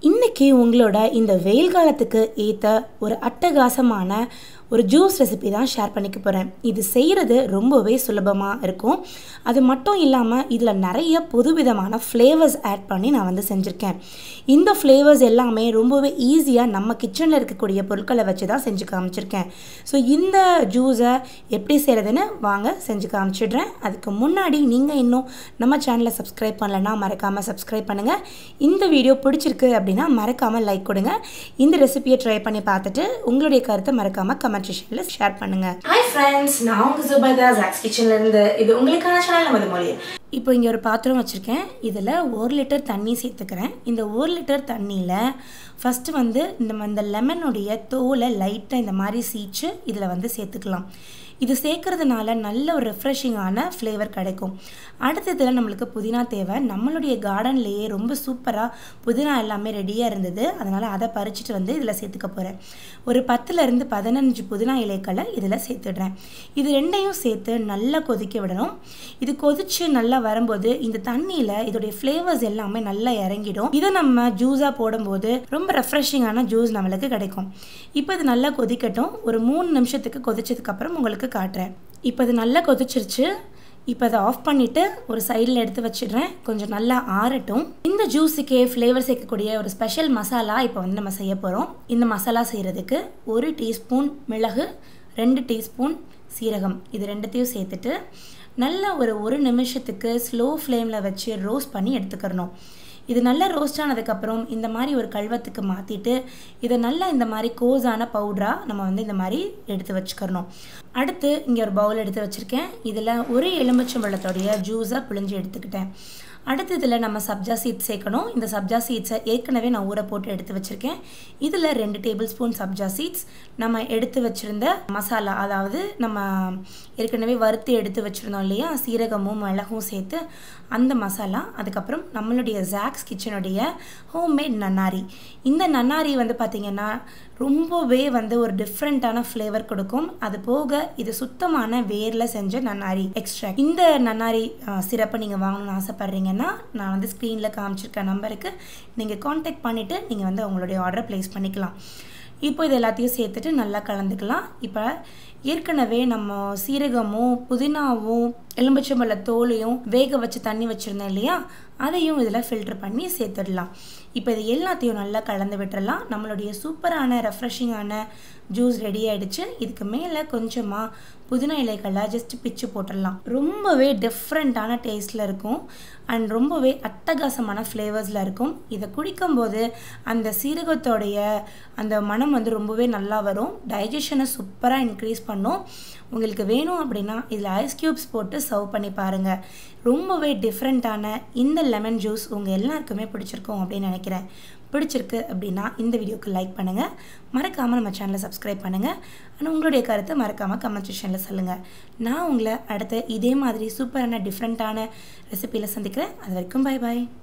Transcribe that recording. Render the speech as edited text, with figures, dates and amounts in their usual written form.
இன்னைக்கு உங்களோட இந்த வெயில் காலத்துக்கு ஏற்ற ஒரு அட்டகாசமான ஒரு ஜூஸ் ரெசிபி தான் ஷேர் பண்ணிக்க போகிறேன். இது செய்கிறது ரொம்பவே சுலபமாக இருக்கும். அது மட்டும் இல்லாமல் இதில் நிறைய புதுவிதமான ஃப்ளேவர்ஸ் ஆட் பண்ணி நான் வந்து செஞ்சுருக்கேன். இந்த ஃப்ளேவர்ஸ் எல்லாமே ரொம்பவே ஈஸியாக நம்ம கிச்சனில் இருக்கக்கூடிய பொருட்களை வச்சு தான் செஞ்சு காமிச்சிருக்கேன். ஸோ இந்த ஜூஸை எப்படி செய்கிறதுன்னு வாங்க செஞ்சு காமிச்சிடுறேன். அதுக்கு முன்னாடி நீங்கள் இன்னும் நம்ம சேனலை சப்ஸ்கிரைப் பண்ணலைன்னா மறக்காமல் சப்ஸ்கிரைப் பண்ணுங்கள். இந்த வீடியோ பிடிச்சிருக்கு அப்படின்னா மறக்காமல் லைக் கொடுங்க. இந்த ரெசிபியை ட்ரை பண்ணி பார்த்துட்டு உங்களுடைய கருத்தை மறக்காமல் கமெண்ட் செக்ஷன்ல ஷேர் பண்ணுங்க. ஹாய் ஃப்ரெண்ட்ஸ், நான் உங்க சுபதா ஜாக்ஸ் கிச்சன்ல இருந்து. இது உங்களுக்கான சேனல் மதுமொழி. இப்போ இங்கே ஒரு பாத்திரம் வச்சுருக்கேன். இதில் 1 லிட்டர் தண்ணி சேர்த்துக்கிறேன். இந்த 1 லிட்டர் தண்ணியில் ஃபஸ்ட்டு வந்து இந்த லெமனுடைய தோலை லைட்டாக இந்த மாதிரி சீச்சு இதில் வந்து சேர்த்துக்கலாம். இது சேர்க்கறதுனால நல்ல ஒரு ரெஃப்ரெஷிங்கான ஃப்ளேவர் கிடைக்கும். அடுத்ததில் நம்மளுக்கு புதினா தேவை. நம்மளுடைய கார்டன்லேயே ரொம்ப சூப்பராக புதினா எல்லாமே ரெடியாக இருந்தது. அதனால் அதை பறிச்சுட்டு வந்து இதில் சேர்த்துக்க போகிறேன். ஒரு 10லேருந்து 15 புதினா இலைகளை இதில் சேர்த்துடுறேன். இது ரெண்டையும் சேர்த்து நல்லா கொதிக்க விடணும். இது கொதித்து நல்லா வரும்போது இந்த தண்ணியில் இதோடைய ஃப்ளேவர்ஸ் எல்லாமே நல்லா இறங்கிடும். இதை நம்ம ஜூஸாக போடும்போது ரொம்ப ரெஃப்ரெஷிங்கான ஜூஸ் நம்மளுக்கு கிடைக்கும். இப்போ இது நல்லா கொதிக்கட்டும். ஒரு 3 நிமிஷத்துக்கு கொதிச்சதுக்கப்புறம் உங்களுக்கு காட்டுறேன். இப்போ இது நல்லா கொதிச்சிருச்சு. இப்போ அதை ஆஃப் பண்ணிவிட்டு ஒரு சைடில் எடுத்து வச்சிடுறேன். கொஞ்சம் நல்லா ஆறட்டும். இந்த ஜூஸுக்கே ஃப்ளேவர் சேர்க்கக்கூடிய ஒரு ஸ்பெஷல் மசாலா இப்போ வந்து நம்ம செய்ய போகிறோம். இந்த மசாலா செய்கிறதுக்கு 1 டீஸ்பூன் மிளகு, 2 டீஸ்பூன் சீரகம், இது ரெண்டுத்தையும் சேர்த்துட்டு நல்லா ஒரு நிமிஷத்துக்கு ஸ்லோ ஃப்ளேமில் வச்சு ரோஸ்ட் பண்ணி எடுத்துக்கிறணும். இது நல்லா ரோஸ்ட் ஆனதுக்கப்புறம் இந்த மாதிரி ஒரு கல்வத்துக்கு மாற்றிட்டு இதை நல்லா இந்த மாதிரி கோஸான பவுடராக நம்ம வந்து இந்த மாதிரி எடுத்து வச்சுக்கிறணும். அடுத்து இங்கே ஒரு பவுல் எடுத்து வச்சுருக்கேன். இதில் ஒரு எலுமிச்சம்பழத்தோடைய ஜூஸை பிழிஞ்சு எடுத்துக்கிட்டேன். அடுத்து இதில் நம்ம சப்ஜா சீட்ஸ் சேர்க்கணும். இந்த சப்ஜா சீட்ஸை ஏற்கனவே நான் ஊற போட்டு எடுத்து வச்சுருக்கேன். இதில் 2 டேபிள் ஸ்பூன் சப்ஜா சீட்ஸ், நம்ம எடுத்து வச்சுருந்த மசாலா, அதாவது நம்ம ஏற்கனவே வறுத்து எடுத்து வச்சுருந்தோம் இல்லையா, சீரகமும் மிளகும் சேர்த்து அந்த மசாலா. அதுக்கப்புறம் நம்மளுடைய ஜாக்ஸ் கிச்சனுடைய ஹோம்மேட் நன்னாரி. இந்த நன்னாரி வந்து பார்த்திங்கன்னா ரொம்பவே வந்து ஒரு டிஃப்ரெண்ட்டான ஃப்ளேவர் கொடுக்கும். அது போக இது சுத்தமான வேரில் செஞ்ச நன்னாரி எக்ஸ்ட்ராக்ட். இந்த நன்னாரி சிரப்பை நீங்கள் வாங்கணும்னு ஆசைப்பட்றீங்கன்னா நான் வந்து ஸ்க்ரீனில் காமிச்சிருக்க நம்பருக்கு நீங்கள் காண்டாக்ட் பண்ணிவிட்டு நீங்கள் வந்து உங்களுடைய ஆர்டரை ப்ளேஸ் பண்ணிக்கலாம். இப்போ இது எல்லாத்தையும் சேர்த்துட்டு நல்லா கலந்துக்கலாம். இப்போ ஏற்கனவே நம்ம சீரகமும் புதினாவும் எலுமிச்சம்பழ தோலையும் வேக வச்சு தண்ணி வச்சுருந்தேன் இல்லையா, அதையும் இதில் ஃபில்டர் பண்ணி சேர்த்துடலாம். இப்போ இது எல்லாத்தையும் நல்லா கலந்து விட்டுறலாம். நம்மளுடைய சூப்பரான ரெஃப்ரெஷிங்கான ஜூஸ் ரெடி ஆகிடுச்சு. இதுக்கு மேலே கொஞ்சமாக புதினா இலைகளை ஜஸ்ட் பிச்சு போட்டுடலாம். ரொம்பவே டிஃப்ரெண்ட்டான டேஸ்ட்டில் இருக்கும் அண்ட் ரொம்பவே அட்டகாசமான ஃப்ளேவர்ஸில் இருக்கும். இதை குடிக்கும்போது அந்த சீரகத்தோடைய அந்த மனம் வந்து ரொம்பவே நல்லா வரும். டைஜஷனை சூப்பராக இன்க்ரீஸ் பண்ணும். உங்களுக்கு வேணும் அப்படின்னா இதில் ஐஸ் க்யூப்ஸ் போட்டு சர்வ் பண்ணி பாருங்கள். ரொம்பவே டிஃப்ரெண்ட்டான இந்த லெமன் ஜூஸ் உங்கள் எல்லாருக்குமே பிடிச்சிருக்கும் அப்படின்னு நினைக்கிறேன். பிடிச்சிருக்கு அப்படின்னா இந்த வீடியோக்கு லைக் பண்ணுங்கள். மறக்காமல் நம்ம சேனலை சப்ஸ்கிரைப் பண்ணுங்கள். ஆனால் உங்களுடைய கருத்தை மறக்காமல் கமெண்ட் செக்ஷனில் சொல்லுங்கள். நான் உங்களை அடுத்த இதே மாதிரி சூப்பரான டிஃப்ரெண்ட்டான ரெசிபியில் சந்திக்கிறேன். அது வரைக்கும் பை பாய்.